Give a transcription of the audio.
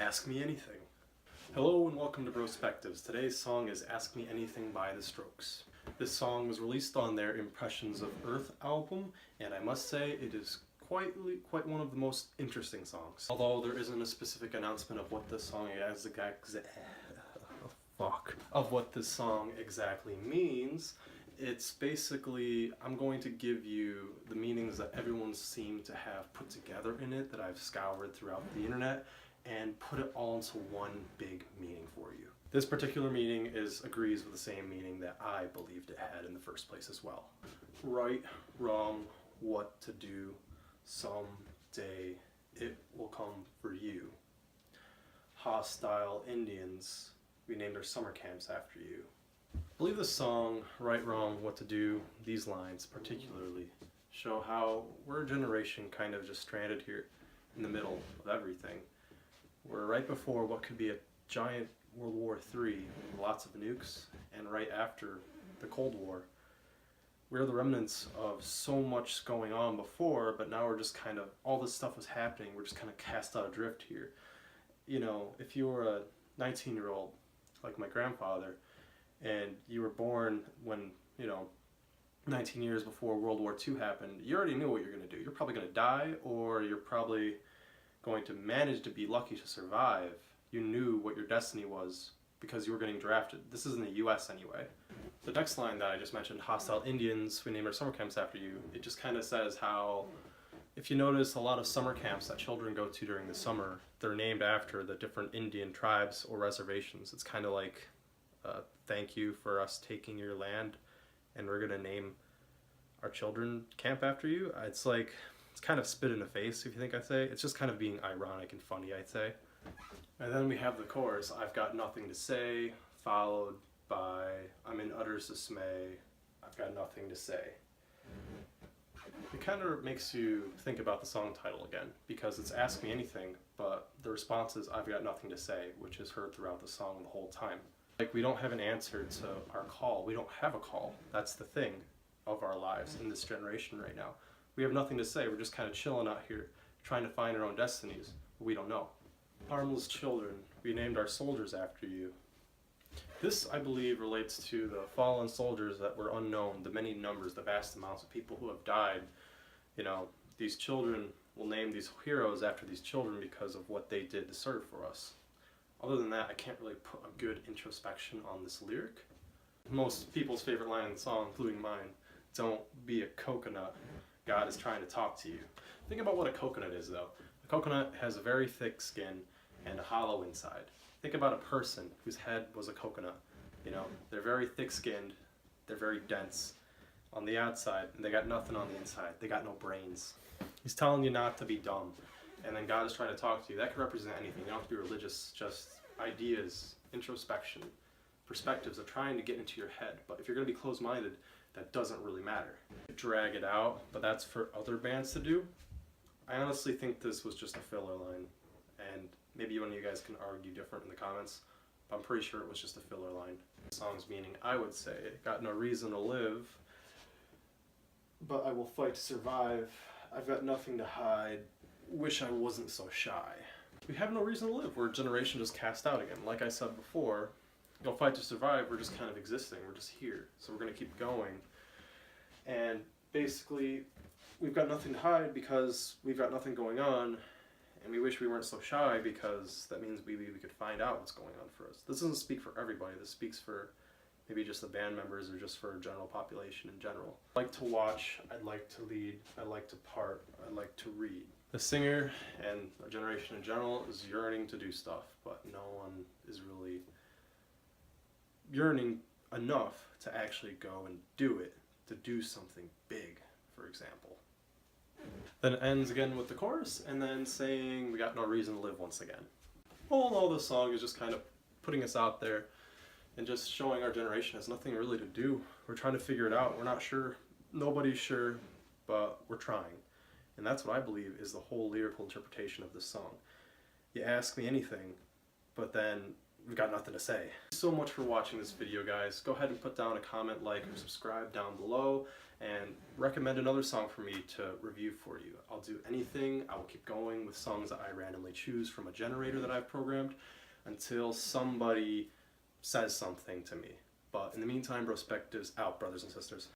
Ask Me Anything. Hello and welcome to Brospectives. Today's song is Ask Me Anything by the Strokes. This song was released on their Impressions of Earth album, and I must say it is quite one of the most interesting songs. Although there isn't a specific announcement of what this song exactly means, it's basically, I'm going to give you the meanings that everyone seemed to have put together in it, that I've scoured throughout the internet, and put it all into one big meaning for you. This particular meaning agrees with the same meaning that I believed it had in the first place as well. Right, wrong, what to do, someday it will come for you. Hostile Indians, we named our summer camps after you. I believe the song, Right, Wrong, What to Do, these lines particularly, show how we're a generation kind of just stranded here in the middle of everything. We're right before what could be a giant World War III with lots of nukes, and right after the Cold War. We're the remnants of so much going on before, but now we're just kind of, all this stuff was happening, we're just kind of cast out adrift here. You know, if you were a 19-year-old, like my grandfather, and you were born when, 19 years before World War II happened, you already knew what you're going to do. You're probably going to die, or you're probably going to manage to be lucky to survive. You knew what your destiny was because you were getting drafted. This is in the US anyway. The next line that I just mentioned, Hostile Indians, we named our summer camps after you, it just kind of says how, if you notice, a lot of summer camps that children go to during the summer, they're named after the different Indian tribes or reservations. It's kind of like, thank you for us taking your land, and we're going to name our children camp after you. It's like, it's kind of spit in the face, if you think I'd say. It's just kind of being ironic and funny, I'd say. And then we have the chorus, I've got nothing to say, followed by, I'm in utter dismay, I've got nothing to say. It kind of makes you think about the song title again, because it's Ask Me Anything, but the response is, I've got nothing to say, which is heard throughout the song the whole time. Like, we don't have an answer to our call. We don't have a call. That's the thing of our lives in this generation right now. We have nothing to say. We're just kind of chilling out here, trying to find our own destinies. We don't know. Harmless children, we named our soldiers after you. This, I believe, relates to the fallen soldiers that were unknown, the many numbers, the vast amounts of people who have died. These children will name these heroes after these children because of what they did to serve for us. Other than that, I can't really put a good introspection on this lyric. Most people's favorite line in the song, including mine, don't be a coconut. God is trying to talk to you. Think about what a coconut is, though. A coconut has a very thick skin and a hollow inside. Think about a person whose head was a coconut. They're very thick-skinned, they're very dense on the outside, and they got nothing on the inside. They got no brains. He's telling you not to be dumb, and then God is trying to talk to you. That could represent anything. You don't have to be religious, just ideas, introspection, perspectives of trying to get into your head. But if you're going to be closed-minded, that doesn't really matter. Drag it out, but that's for other bands to do. I honestly think this was just a filler line, and maybe one of you guys can argue different in the comments, but I'm pretty sure it was just a filler line. The song's meaning, I would say, got no reason to live, but I will fight to survive. I've got nothing to hide. Wish I wasn't so shy. We have no reason to live. We're a generation just cast out again. Like I said before, fight to survive, we're just kind of existing. We're just here. So we're going to keep going. And basically, we've got nothing to hide because we've got nothing going on, and we wish we weren't so shy because that means we could find out what's going on for us. This doesn't speak for everybody. This speaks for maybe just the band members or just for a general population in general. I like to watch, I'd like to lead, I like to part, I like to read. The singer and our generation in general is yearning to do stuff, but no one is really yearning enough to actually go and do it, to do something big, for example. Then it ends again with the chorus, and then saying, we got no reason to live once again. All in all, this song is just kind of putting us out there and just showing our generation has nothing really to do. We're trying to figure it out. We're not sure. Nobody's sure, but we're trying. And that's what I believe is the whole lyrical interpretation of this song. You ask me anything, but then we've got nothing to say. Thanks so much for watching this video, guys. Go ahead and put down a comment, like, or subscribe down below, and recommend another song for me to review for you. I'll do anything. I will keep going with songs that I randomly choose from a generator that I've programmed until somebody says something to me. But in the meantime, Brospective's out, brothers and sisters.